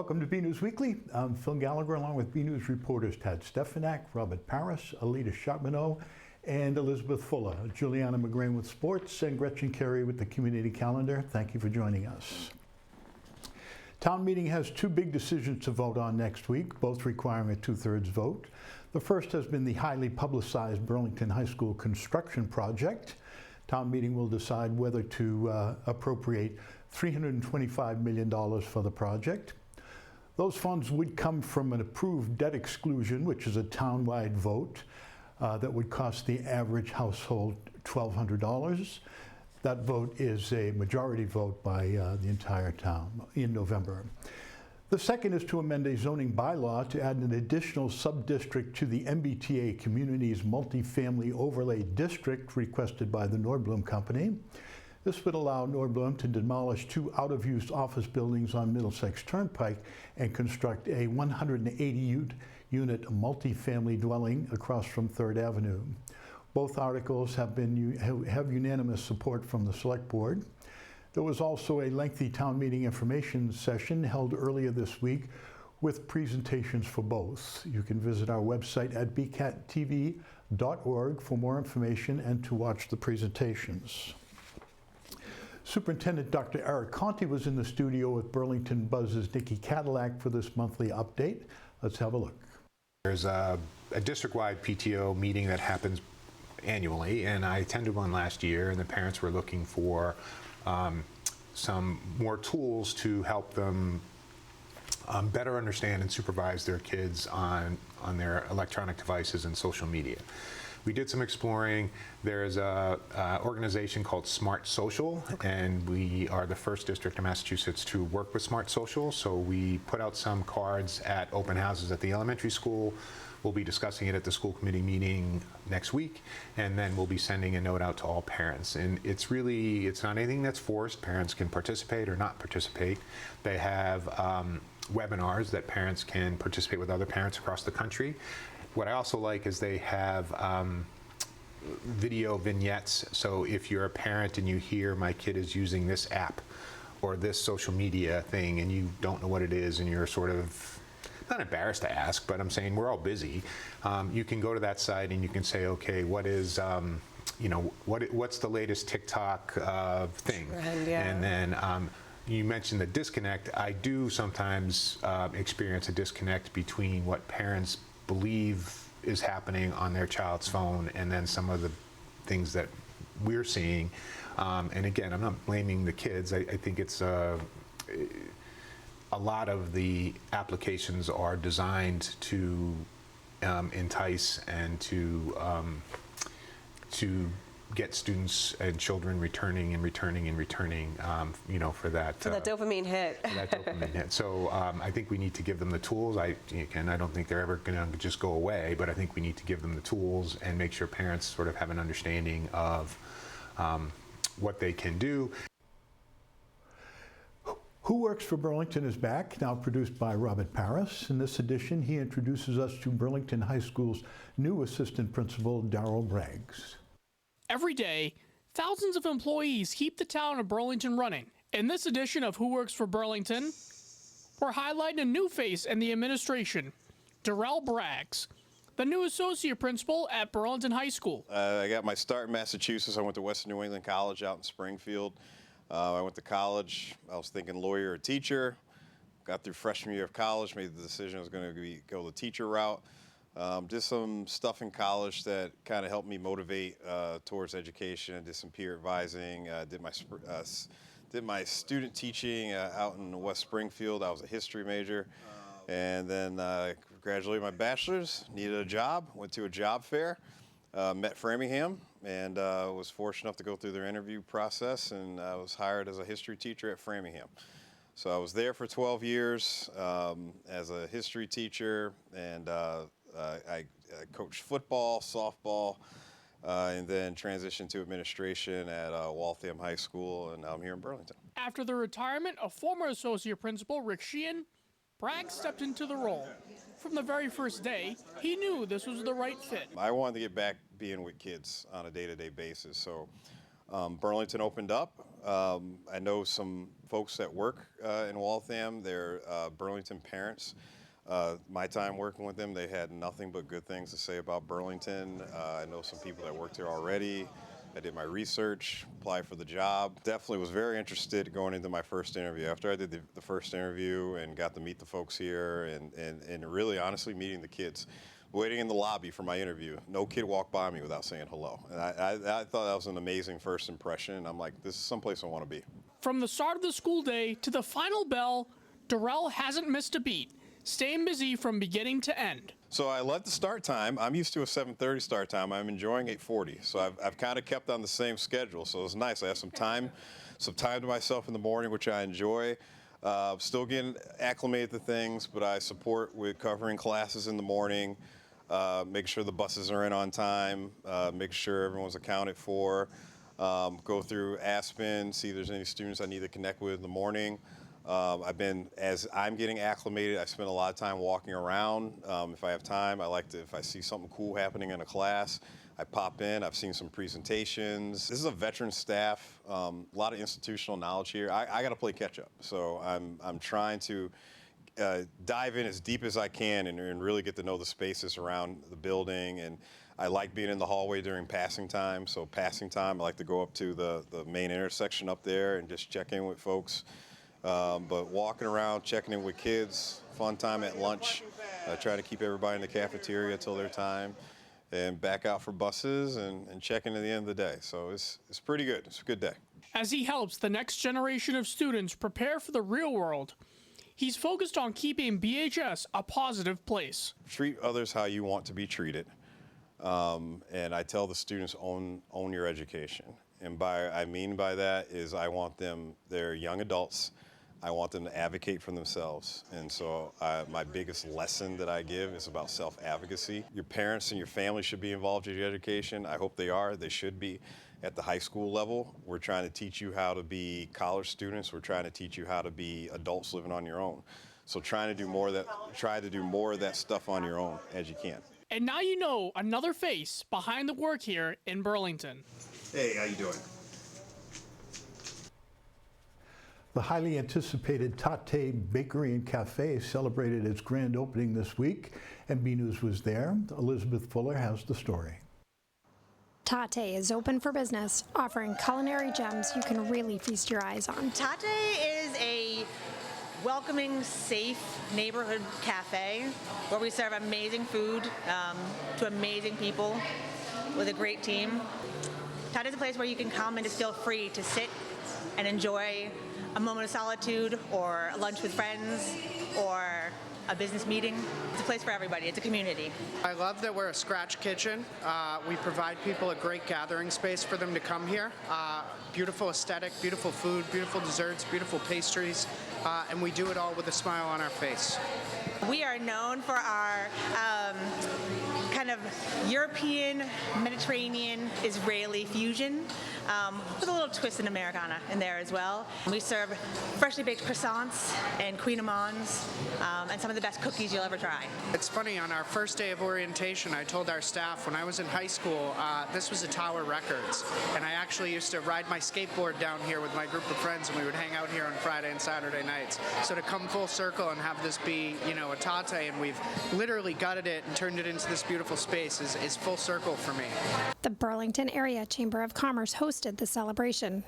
Welcome to BNEWS Weekly. I'm Phil Gallagher along with BNEWS reporters Tatte Stefanac, Robert Paris, Alita Charbonneau, and Elizabeth Fuller. Juliana McGrain with sports and Gretchen Carey with the community calendar. Thank you for joining us. Town meeting has two big decisions to vote on next week, both requiring a 2/3 vote. The first has been the highly publicized Burlington High School construction project. Town meeting will decide whether to appropriate $325 million for the project. Those funds would come from an approved debt exclusion, which is a town-wide vote that would cost the average household $1,200. That vote is a majority vote by the entire town in November. The second is to amend a zoning bylaw to add an additional sub-district to the MBTA Communities Multifamily Overlay District requested by the Nordblum Company. This would allow Nordblum to demolish two out-of-use office buildings on Middlesex Turnpike and construct a 180-unit multifamily dwelling across from 3rd Avenue. Both articles have unanimous support from the Select Board. There was also a lengthy town meeting information session held earlier this week with presentations for both. You can visit our website at bcattv.org for more information and to watch the presentations. Superintendent Dr. Eric Conti was in the studio with Burlington Buzz's Nikki Cadillac for this monthly update. Let's have a look. There's a district-wide PTO meeting that happens annually, and I attended one last year, and the parents were looking for some more tools to help them better understand and supervise their kids on their electronic devices and social media. We did some exploring. There's a organization called Smart Social, and we are the first district in Massachusetts to work with Smart Social. So we put out some cards at open houses at the elementary school. We'll be discussing it at the school committee meeting next week, and then we'll be sending a note out to all parents. And it's not anything that's forced. Parents can participate or not participate. They have webinars that parents can participate with other parents across the country. What I also like is they have video vignettes. So if you're a parent and you hear my kid is using this app or this social media thing and you don't know what it is and you're sort of not embarrassed to ask, but I'm saying we're all busy. You can go to that site and you can say, okay, what is, what's the latest TikTok thing? Trend, yeah. And then you mentioned the disconnect. I do sometimes experience a disconnect between what parents believe is happening on their child's phone and then some of the things that we're seeing. And again, I'm not blaming the kids. I think it's a lot of the applications are designed to entice and to get students and children returning for that. For that dopamine hit. That dopamine hit. So I think we need to give them the tools. I don't think they're ever going to just go away, but I think we need to give them the tools and make sure parents sort of have an understanding of what they can do. Who Works for Burlington is back, now produced by Robert Paris. In this edition, he introduces us to Burlington High School's new assistant principal, Darryl Braggs. Every day, thousands of employees keep the town of Burlington running. In this edition of Who Works for Burlington, we're highlighting a new face in the administration, Darryl Braggs, the new associate principal at Burlington High School. I got my start in Massachusetts. I went to Western New England College out in Springfield. I went to college. I was thinking lawyer or teacher. Got through freshman year of college, made the decision I was going to go the teacher route. Did some stuff in college that kind of helped me motivate towards education. I did some peer advising. Did my student teaching out in West Springfield. I was a history major. And then graduated my bachelor's, needed a job, went to a job fair, met Framingham, and was fortunate enough to go through their interview process, and I was hired as a history teacher at Framingham. So I was there for 12 years as a history teacher, and I coached football, softball, and then transitioned to administration at Waltham High School, and now I'm here in Burlington. After the retirement of former associate principal Rick Sheehan, Bragg stepped into the role. From the very first day, he knew this was the right fit. I wanted to get back being with kids on a day-to-day basis, so Burlington opened up. I know some folks that work in Waltham. They're Burlington parents. My time working with them, they had nothing but good things to say about Burlington. I know some people that worked here already. I did my research, applied for the job. Definitely was very interested going into my first interview. After I did the first interview and got to meet the folks here and really honestly meeting the kids. Waiting in the lobby for my interview, no kid walked by me without saying hello. And I thought that was an amazing first impression. I'm like, this is someplace I want to be. From the start of the school day to the final bell, Darrell hasn't missed a beat, staying busy from beginning to end. So I love the start time. I'm used to a 7:30 start time. I'm enjoying 8:40. So I've kind of kept on the same schedule. So it's nice. I have some time to myself in the morning, which I enjoy. Still getting acclimated to things, but I support with covering classes in the morning, make sure the buses are in on time, make sure everyone's accounted for, go through Aspen, see if there's any students I need to connect with in the morning. As I'm getting acclimated, I spend a lot of time walking around. If I have time, if I see something cool happening in a class, I pop in. I've seen some presentations. This is a veteran staff, a lot of institutional knowledge here. I got to play catch up. So I'm trying to dive in as deep as I can and really get to know the spaces around the building. And I like being in the hallway during passing time. So passing time, I like to go up to the main intersection up there and just check in with folks. But walking around, checking in with kids, fun time at lunch. I try to keep everybody in the cafeteria till their time, and back out for buses and check in at the end of the day. So it's pretty good. It's a good day. As he helps the next generation of students prepare for the real world, he's focused on keeping BHS a positive place. Treat others how you want to be treated. And I tell the students, own your education. And I mean by that is I want them, they're young adults, I want them to advocate for themselves. And so my biggest lesson that I give is about self-advocacy. Your parents and your family should be involved in your education. I hope they are. They should be. At the high school level, we're trying to teach you how to be college students. We're trying to teach you how to be adults living on your own. So try to do more of that stuff on your own as you can. And now you know another face behind the work here in Burlington. Hey, how you doing? The highly anticipated Tatte Bakery and Cafe celebrated its grand opening this week, and BNEWS was there. Elizabeth Fuller has the story. Tatte is open for business, offering culinary gems you can really feast your eyes on. Tatte is a welcoming, safe neighborhood cafe where we serve amazing food to amazing people with a great team. Tatte is a place where you can come and just feel free to sit and enjoy a moment of solitude or a lunch with friends or a business meeting. It's a place for everybody. It's a community. I love that we're a scratch kitchen. We provide people a great gathering space for them to come here. Beautiful aesthetic, beautiful food, beautiful desserts, beautiful pastries, and we do it all with a smile on our face. We are known for our kind of European, Mediterranean, Israeli fusion with a little twist in Americana in there as well. We serve freshly baked croissants and Queen Amans and some of the best cookies you'll ever try. It's funny, on our first day of orientation, I told our staff when I was in high school, this was a Tower Records, and I actually used to ride my skateboard down here with my group of friends, and we would hang out here on Friday and Saturday nights. So to come full circle and have this be, a Tatte, and we've literally gutted it and turned it into this beautiful space is full circle for me. The Burlington Area Chamber of Commerce hosted the celebration.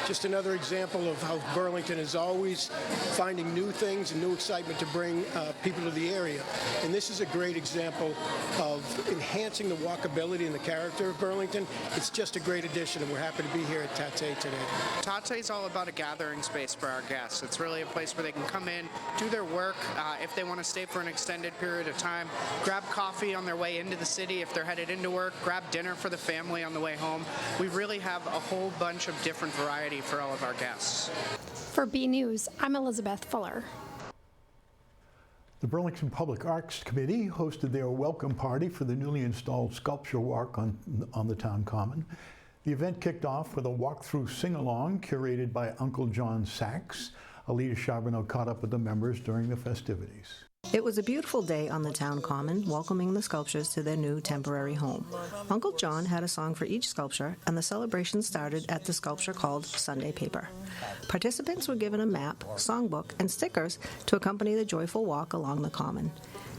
Just another example of how Burlington is always finding new things and new excitement to bring people to the area. And this is a great example of enhancing the walkability and the character of Burlington. It's just a great addition, and we're happy to be here at Tatte today. Tatte is all about a gathering space for our guests. It's really a place where they can come in, do their work. If they want to stay for an extended period of time, grab coffee on their way into the city if they're headed into work, grab dinner for the family on the way home. We really have a whole bunch of different variety for all of our guests. For BNews, I'm Elizabeth Fuller. The Burlington Public Arts Committee hosted their welcome party for the newly installed sculpture walk on the town common. The event kicked off with a walkthrough sing-along curated by Uncle John Sachs. Alita Charbonneau caught up with the members during the festivities. It was a beautiful day on the town common, welcoming the sculptures to their new temporary home. Uncle John had a song for each sculpture, and the celebration started at the sculpture called Sunday Paper. Participants were given a map, songbook, and stickers to accompany the joyful walk along the common.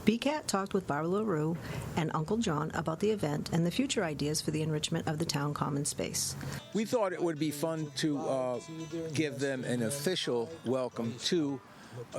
BCAT talked with Barbara LaRue and Uncle John about the event and the future ideas for the enrichment of the town common space. We thought it would be fun to give them an official welcome to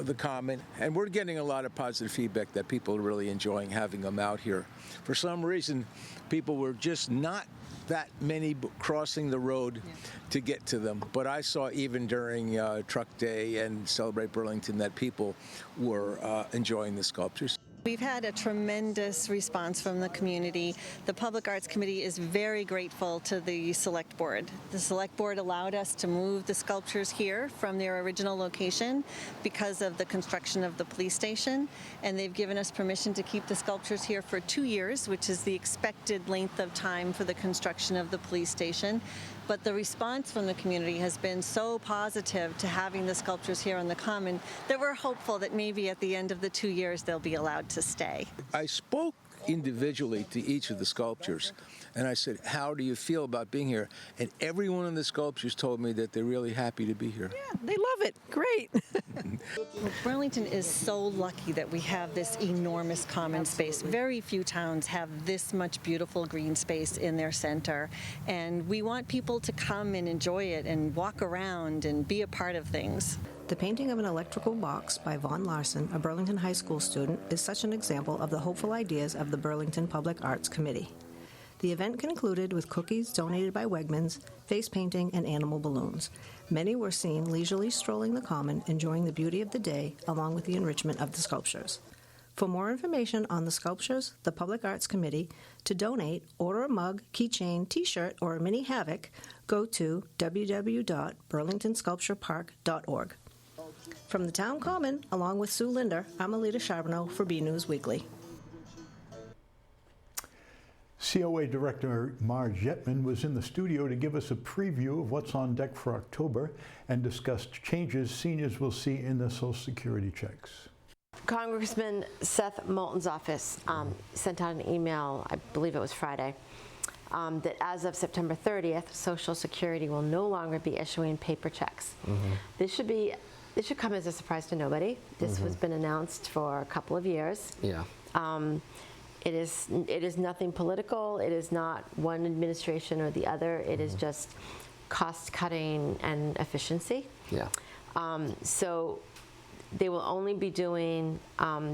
the common, and we're getting a lot of positive feedback that people are really enjoying having them out here. For some reason, people were just not that many crossing the road to get to them, but I saw even during Truck Day and Celebrate Burlington that people were enjoying the sculptures. We've had a tremendous response from the community. The Public Arts Committee is very grateful to the Select Board. The Select Board allowed us to move the sculptures here from their original location because of the construction of the police station, and they've given us permission to keep the sculptures here for 2 years, which is the expected length of time for the construction of the police station. But the response from the community has been so positive to having the sculptures here on the common that we're hopeful that maybe at the end of the 2 years they'll be allowed to stay. I spoke individually to each of the sculptures, and I said, how do you feel about being here? And every one of the sculptures told me that they're really happy to be here. Yeah, they love it. Great. Burlington is so lucky that we have this enormous common space. Very few towns have this much beautiful green space in their center, and we want people to come and enjoy it and walk around and be a part of things. The painting of an electrical box by Vaughn Larson, a Burlington High School student, is such an example of the hopeful ideas of the Burlington Public Arts Committee. The event concluded with cookies donated by Wegmans, face painting, and animal balloons. Many were seen leisurely strolling the common, enjoying the beauty of the day, along with the enrichment of the sculptures. For more information on the sculptures, the Public Arts Committee, to donate, order a mug, keychain, t-shirt, or a mini Havoc, go to www.burlingtonsculpturepark.org. From the Town Common, along with Sue Linder, I'm Alita Charbonneau for BNEWS Weekly. COA Director Marge Yetman was in the studio to give us a preview of what's on deck for October and discussed changes seniors will see in their Social Security checks. Congressman Seth Moulton's office sent out an email, I believe it was Friday, that as of September 30th, Social Security will no longer be issuing paper checks. This should come as a surprise to nobody. This has been announced for a couple of years. Yeah. It is nothing political. It is not one administration or the other. It is just cost cutting and efficiency. Yeah. So they will only be doing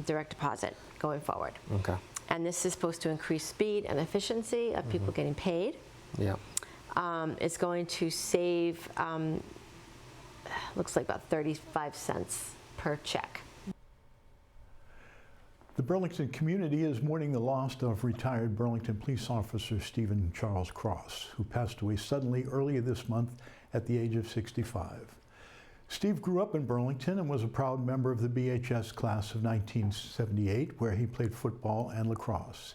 direct deposit going forward. Okay. And this is supposed to increase speed and efficiency of people getting paid. Yeah. It's going to save, looks like about 35 cents per check. The Burlington community is mourning the loss of retired Burlington police officer Stephen Charles Cross, who passed away suddenly earlier this month at the age of 65. Steve grew up in Burlington and was a proud member of the BHS class of 1978, where he played football and lacrosse.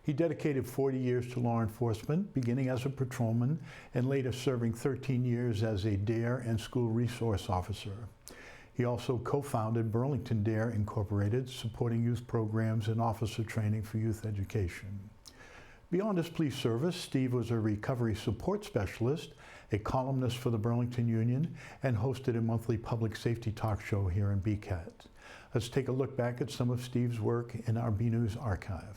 He dedicated 40 years to law enforcement, beginning as a patrolman and later serving 13 years as a DARE and school resource officer. He also co-founded Burlington DARE Incorporated, supporting youth programs and officer training for youth education. Beyond his police service, Steve was a recovery support specialist, a columnist for the Burlington Union, and hosted a monthly public safety talk show here in BCAT. Let's take a look back at some of Steve's work in our BNews archive.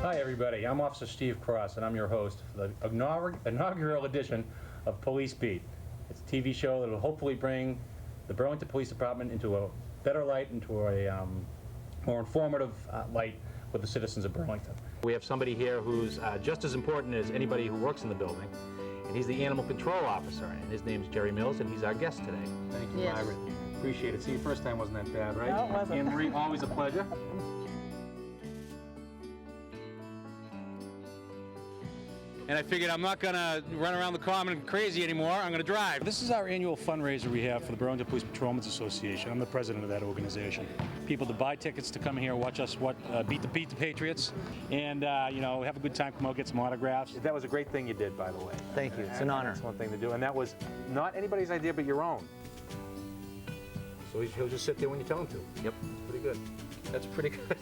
Hi everybody, I'm Officer Steve Cross and I'm your host for the inaugural edition of Police Beat. It's a TV show that will hopefully bring the Burlington Police Department into a better light, into a more informative light with the citizens of Burlington. We have somebody here who's just as important as anybody who works in the building, and he's the Animal Control Officer, and his name's Jerry Mills, and he's our guest today. Thank you, Yes. Margaret. Appreciate it. See, first time wasn't that bad, right? No, it wasn't. Anne Marie, always a pleasure. and I figured I'm not going to run around the common crazy anymore. I'm going to drive. This is our annual fundraiser we have for the Burlington Police Patrolmen's Association. I'm the president of that organization. People to buy tickets to come here, watch us beat the Patriots, and have a good time, come out, get some autographs. That was a great thing you did, by the way. Thank you. It's an honor. That's one thing to do, and that was not anybody's idea but your own. So he'll just sit there when you tell him to. Yep. Pretty good. That's pretty good.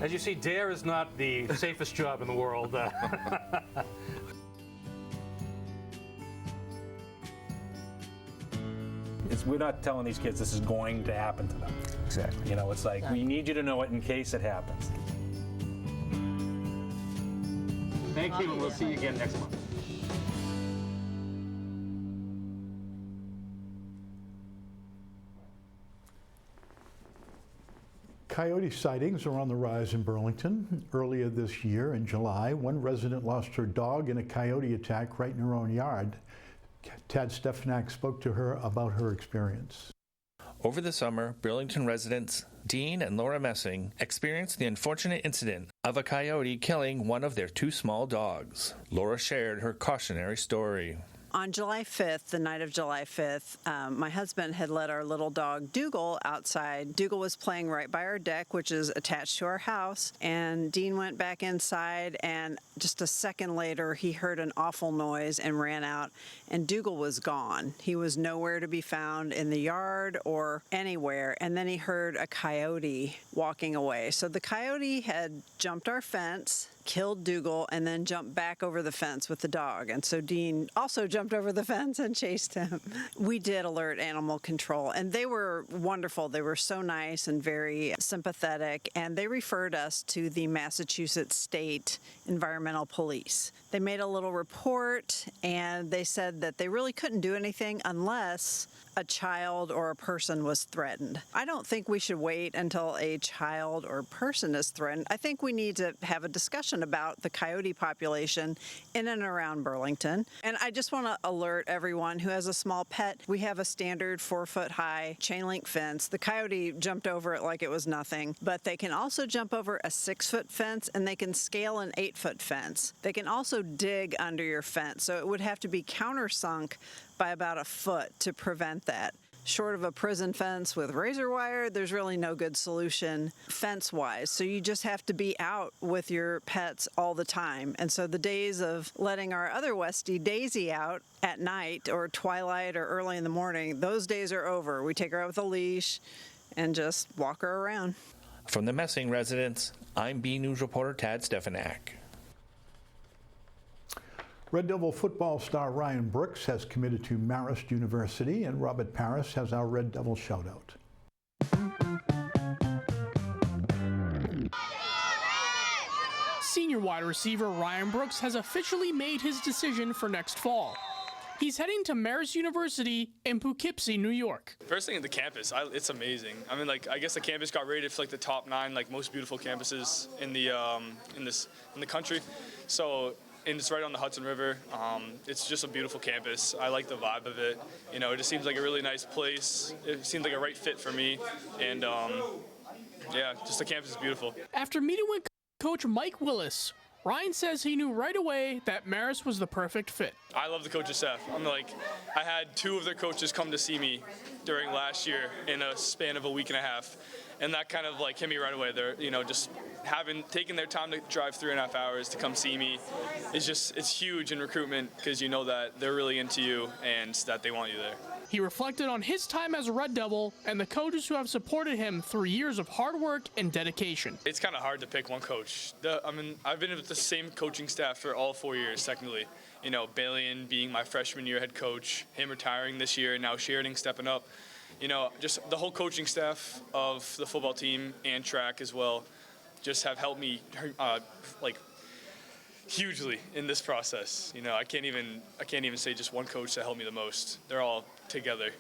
As you see, dare is not the safest job in the world. We're not telling these kids this is going to happen to them. Exactly. It's like, we need you to know it in case it happens. Thank you, and we'll see you again next month. Coyote sightings are on the rise in Burlington. Earlier this year, in July, one resident lost her dog in a coyote attack right in her own yard. Tatte Stefanak spoke to her about her experience. Over the summer, Burlington residents Dean and Laura Messing experienced the unfortunate incident of a coyote killing one of their two small dogs. Laura shared her cautionary story. On July 5th, the night of July 5th, my husband had let our little dog Dougal outside. Dougal was playing right by our deck, which is attached to our house, and Dean went back inside, and just a second later, he heard an awful noise and ran out, and Dougal was gone. He was nowhere to be found in the yard or anywhere, and then he heard a coyote walking away. So the coyote had jumped our fence, killed Dougal, and then jumped back over the fence with the dog. And so Dean also jumped over the fence and chased him. We did alert animal control, and they were wonderful. They were so nice and very sympathetic, and they referred us to the Massachusetts State Environmental Police. They made a little report, and they said that they really couldn't do anything unless a child or a person was threatened. I don't think we should wait until a child or person is threatened. I think we need to have a discussion about the coyote population in and around Burlington. And I just want to alert everyone who has a small pet. We have a standard 4-foot-high chain link fence. The coyote jumped over it like it was nothing, but they can also jump over a 6-foot fence, and they can scale an 8-foot fence. They can also dig under your fence, so it would have to be countersunk by about a foot to prevent that. Short of a prison fence with razor wire, there's really no good solution fence-wise. So you just have to be out with your pets all the time. And so the days of letting our other Westie, Daisy, out at night or twilight or early in the morning, those days are over. We take her out with a leash and just walk her around. From the Messing residence, I'm BNEWS reporter Tatte Stefanak. Red Devil football star Ryan Brooks has committed to Marist University, and Robert Paris has our Red Devil shoutout. Senior wide receiver Ryan Brooks has officially made his decision for next fall. He's heading to Marist University in Poughkeepsie, New York. First thing at the campus, it's amazing. I mean, I guess the campus got rated for the top 9 most beautiful campuses in the country. So. And it's right on the Hudson River. It's just a beautiful campus. I like the vibe of it. It just seems like a really nice place. It seems like a right fit for me. And yeah, just the campus is beautiful. After meeting with Coach Mike Willis, Ryan says he knew right away that Marist was the perfect fit. I love the coaching staff. I had 2 of their coaches come to see me during last year in a span of a week and a half. And that kind of hit me right away. They're, just taking their time to drive 3.5 hours to come see me it's huge in recruitment, because you know that they're really into you and that they want you there. He reflected on his time as a Red Devil and the coaches who have supported him through years of hard work and dedication. It's kind of hard to pick one coach. I've been with the same coaching staff for all 4 years, technically. Balian being my freshman year head coach, him retiring this year, and now Sheridan stepping up. Just the whole coaching staff of the football team and track as well just have helped me hugely in this process. I can't even say just one coach that helped me the most. They're all together,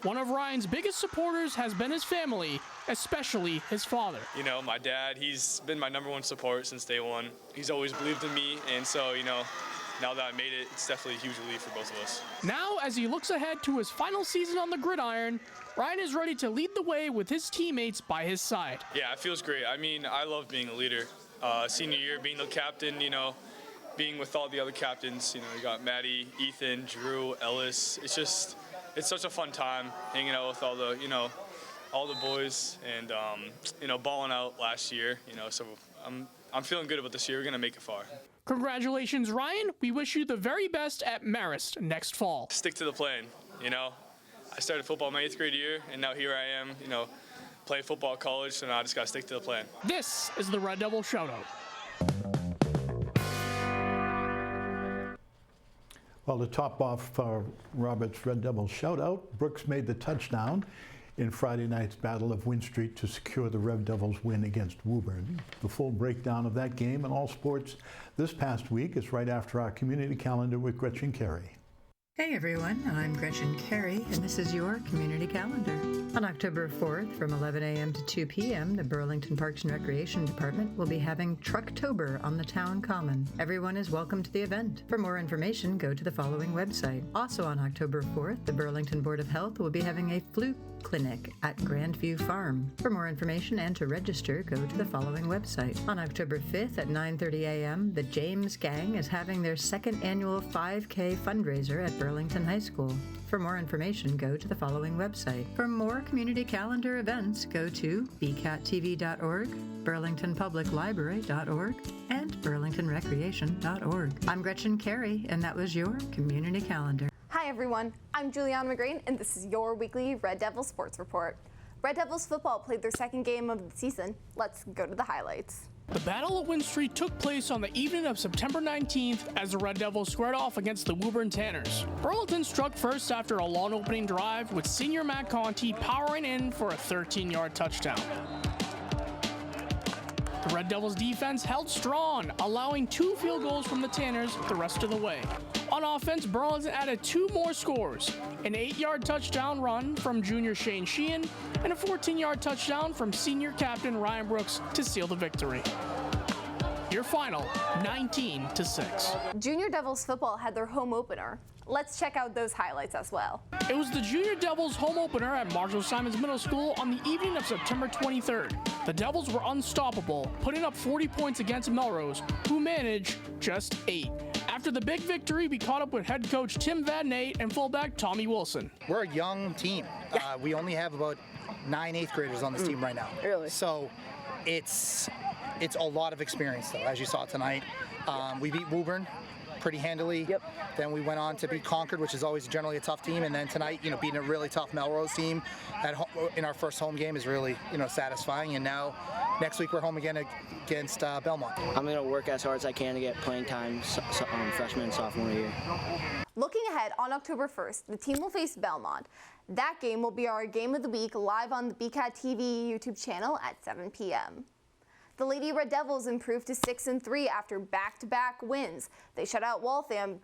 One of Ryan's biggest supporters has been his family, especially his father. My dad, he's been my #1 support since day one. He's always believed in me, and so, now that I made it, it's definitely a huge relief for both of us. Now, as he looks ahead to his final season on the gridiron, Ryan is ready to lead the way with his teammates by his side. Yeah, it feels great. I love being a leader. Senior year, being the captain, being with all the other captains. You know, you got Maddie, Ethan, Drew, Ellis. It's such a fun time hanging out with all the boys and balling out last year. So I'm feeling good about this year. We're gonna make it far. Congratulations, Ryan. We wish you the very best at Marist next fall. Stick to the plan. I started football my 8th grade year, and now here I am. Playing football at college, so now I just gotta stick to the plan. This is the Red Devil Shoutout. Well, to top off Robert's Red Devil Shoutout, Brooks made the touchdown in Friday night's Battle of Wynn Street to secure the Red Devils' win against Woburn. The full breakdown of that game and all sports this past week is right after our community calendar with Gretchen Carey. Hey everyone, I'm Gretchen Carey, and this is your community calendar. On October 4th, from 11 a.m. to 2 p.m., the Burlington Parks and Recreation Department will be having Trucktober on the town common. Everyone is welcome to the event. For more information, go to the following website. Also on October 4th, the Burlington Board of Health will be having a flu clinic at Grandview Farm. For more information and to register, go to the following website. On October 5th at 9:30 a.m., the James Gang is having their second annual 5K fundraiser at Burlington High School. For more information, go to the following website. For more community calendar events, go to bcattv.org, burlingtonpubliclibrary.org, and burlingtonrecreation.org. I'm Gretchen Carey, and that was your community calendar. Hi everyone, I'm Juliana McGrain, and this is your weekly Red Devils Sports Report. Red Devils football played their second game of the season. Let's go to the highlights. The Battle of Wynn Street took place on the evening of September 19th as the Red Devils squared off against the Woburn Tanners. Burlington struck first after a long opening drive, with senior Matt Conti powering in for a 13-yard touchdown. The Red Devils defense held strong, allowing 2 field goals from the Tanners the rest of the way. On offense, Burlington added 2 more scores, an 8-yard touchdown run from junior Shane Sheehan and a 14-yard touchdown from senior captain Ryan Brooks to seal the victory. Your final, 19-6. Junior Devils football had their home opener. Let's check out those highlights as well. It was the Junior Devils home opener at Marshall Simons Middle School on the evening of September 23rd. The Devils were unstoppable, putting up 40 points against Melrose, who managed just 8. After the big victory, we caught up with head coach Tim Vadnait and fullback Tommy Wilson. We're a young team. We only have about 9 8th graders on this team right now. Really? So it's a lot of experience, though, as you saw tonight. We beat Woburn pretty handily. Yep. Then we went on to beat Concord, which is always generally a tough team. And then tonight, beating a really tough Melrose team in our first home game is really, satisfying. And now next week we're home again against Belmont. I'm going to work as hard as I can to get playing time freshman and sophomore year. Looking ahead, on October 1st, the team will face Belmont. That game will be our game of the week live on the BCAT TV YouTube channel at 7 p.m. The Lady Red Devils improved to 6-3 after back-to-back wins. They shut out Waltham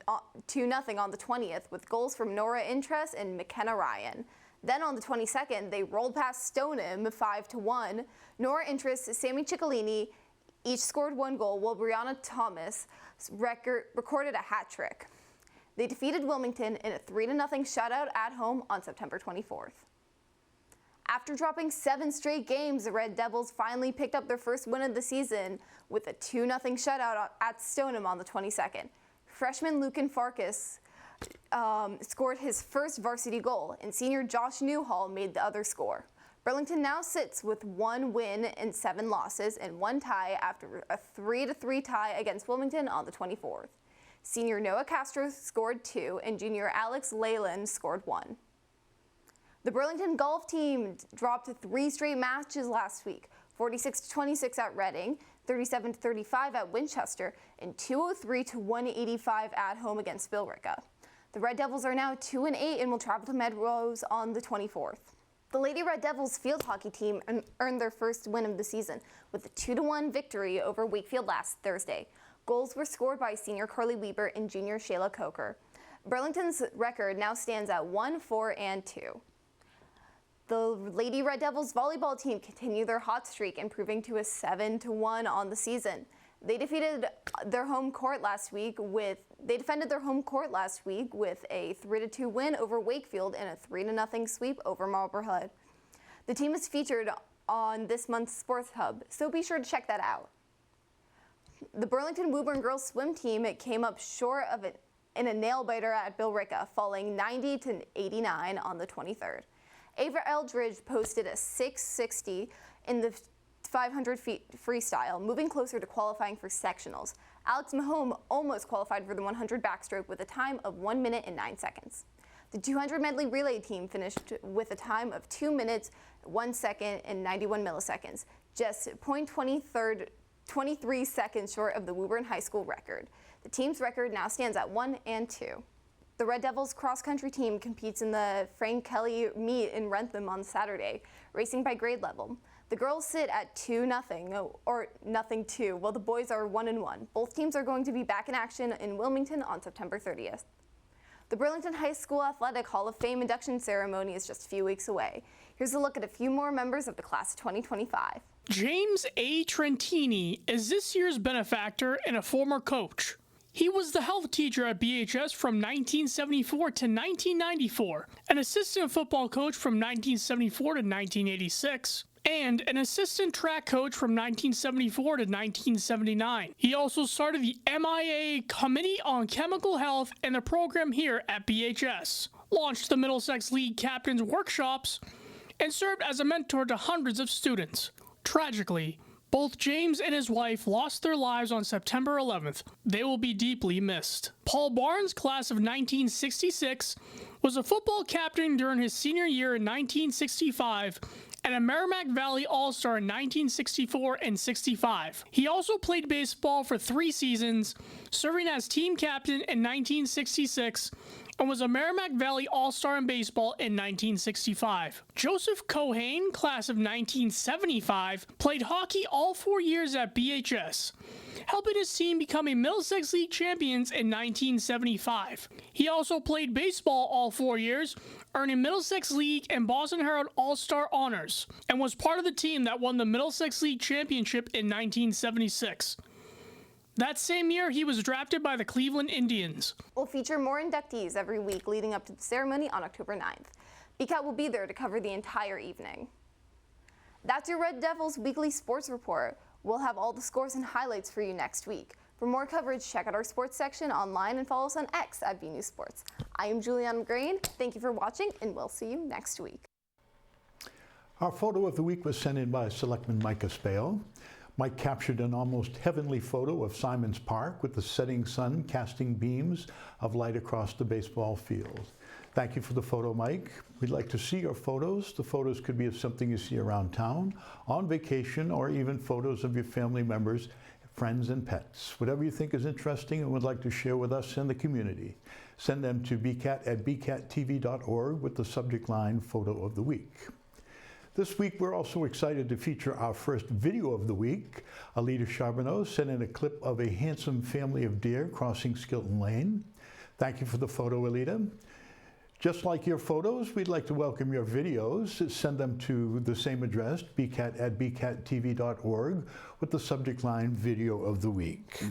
2-0 on the 20th with goals from Nora Intress and McKenna Ryan. Then on the 22nd, they rolled past Stoneham 5-1. Nora Intress, Sammy Ciccolini each scored 1 goal, while Brianna Thomas recorded a hat trick. They defeated Wilmington in a 3-0 shutout at home on September 24th. After dropping 7 straight games, the Red Devils finally picked up their first win of the season with a 2-0 shutout at Stoneham on the 22nd. Freshman Lucan Farkas scored his first varsity goal, and senior Josh Newhall made the other score. Burlington now sits with 1 win and 7 losses and 1 tie after a 3-3 tie against Wilmington on the 24th. Senior Noah Castro scored 2, and junior Alex Leyland scored 1. The Burlington golf team dropped 3 straight matches last week, 46-26 at Reading, 37-35 at Winchester, and 203-185 at home against Billerica. The Red Devils are now 2-8 and will travel to Melrose on the 24th. The Lady Red Devils field hockey team earned their first win of the season with a 2-1 victory over Wakefield last Thursday. Goals were scored by senior Carly Weber and junior Shayla Coker. Burlington's record now stands at 1-4-2. The Lady Red Devils volleyball team continue their hot streak, improving to a 7-1 on the season. They defended their home court last week with a 3-2 win over Wakefield and a 3-0 sweep over Marblehead. The team is featured on this month's Sports Hub, so be sure to check that out. The Burlington Woburn girls swim team came up short of it in a nail-biter at Billerica, falling 90-89 on the 23rd. Ava Eldridge posted a 6:60 in the 500 feet freestyle, moving closer to qualifying for sectionals. Alex Mahone almost qualified for the 100 backstroke with a time of 1 minute and 9 seconds. The 200 medley relay team finished with a time of 2 minutes, 1 second, and 91 milliseconds, just 0.23 seconds short of the Woburn High School record. The team's record now stands at 1 and 2. The Red Devils cross-country team competes in the Frank Kelly meet in Wrentham on Saturday, racing by grade level. The girls sit at 2-0, or 0-2, while the boys are 1-1. Both teams are going to be back in action in Wilmington on September 30th. The Burlington High School Athletic Hall of Fame induction ceremony is just a few weeks away. Here's a look at a few more members of the class of 2025. James A. Trentini is this year's benefactor and a former coach. He was the health teacher at BHS from 1974 to 1994, an assistant football coach from 1974 to 1986, and an assistant track coach from 1974 to 1979. He also started the MIA Committee on Chemical Health and the program here at BHS, launched the Middlesex League Captains Workshops, and served as a mentor to hundreds of students. Tragically, both James and his wife lost their lives on September 11th. They will be deeply missed. Paul Barnes, class of 1966, was a football captain during his senior year in 1965 and a Merrimack Valley All-Star in 1964 and 65. He also played baseball for 3 seasons, serving as team captain in 1966, and was a Merrimack Valley All-Star in baseball in 1965. Joseph Cohane, class of 1975, played hockey all 4 years at BHS, helping his team become a Middlesex League champions in 1975. He also played baseball all 4 years, earning Middlesex League and Boston Herald All-Star honors, and was part of the team that won the Middlesex League championship in 1976. That same year, he was drafted by the Cleveland Indians. We'll feature more inductees every week leading up to the ceremony on October 9th. BCAT will be there to cover the entire evening. That's your Red Devils weekly sports report. We'll have all the scores and highlights for you next week. For more coverage, check out our sports section online and follow us on X at BNEWS Sports. I am Juliana Green. Thank you for watching, and we'll see you next week. Our photo of the week was sent in by Selectman Mike Espeo. Mike captured an almost heavenly photo of Simons Park with the setting sun casting beams of light across the baseball field. Thank you for the photo, Mike. We'd like to see your photos. The photos could be of something you see around town, on vacation, or even photos of your family members, friends, and pets. Whatever you think is interesting and would like to share with us and the community. Send them to bcat@bcattv.org with the subject line Photo of the Week. This week, we're also excited to feature our first video of the week. Alita Charbonneau sent in a clip of a handsome family of deer crossing Skilton Lane. Thank you for the photo, Alita. Just like your photos, we'd like to welcome your videos. Send them to the same address, bcat@bcattv.org, with the subject line Video of the Week.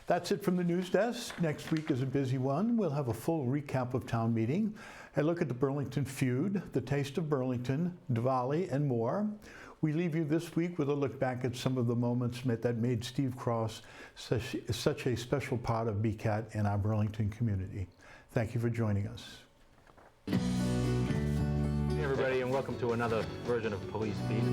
That's it from the news desk. Next week is a busy one. We'll have a full recap of town meeting, a look at the Burlington feud, the taste of Burlington, Diwali, and more. We leave you this week with a look back at some of the moments that made Steve Cross such a special part of BCAT and our Burlington community. Thank you for joining us. Hey everybody, and welcome to another version of Police Beat.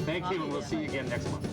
Thank you, and we'll see you again next month.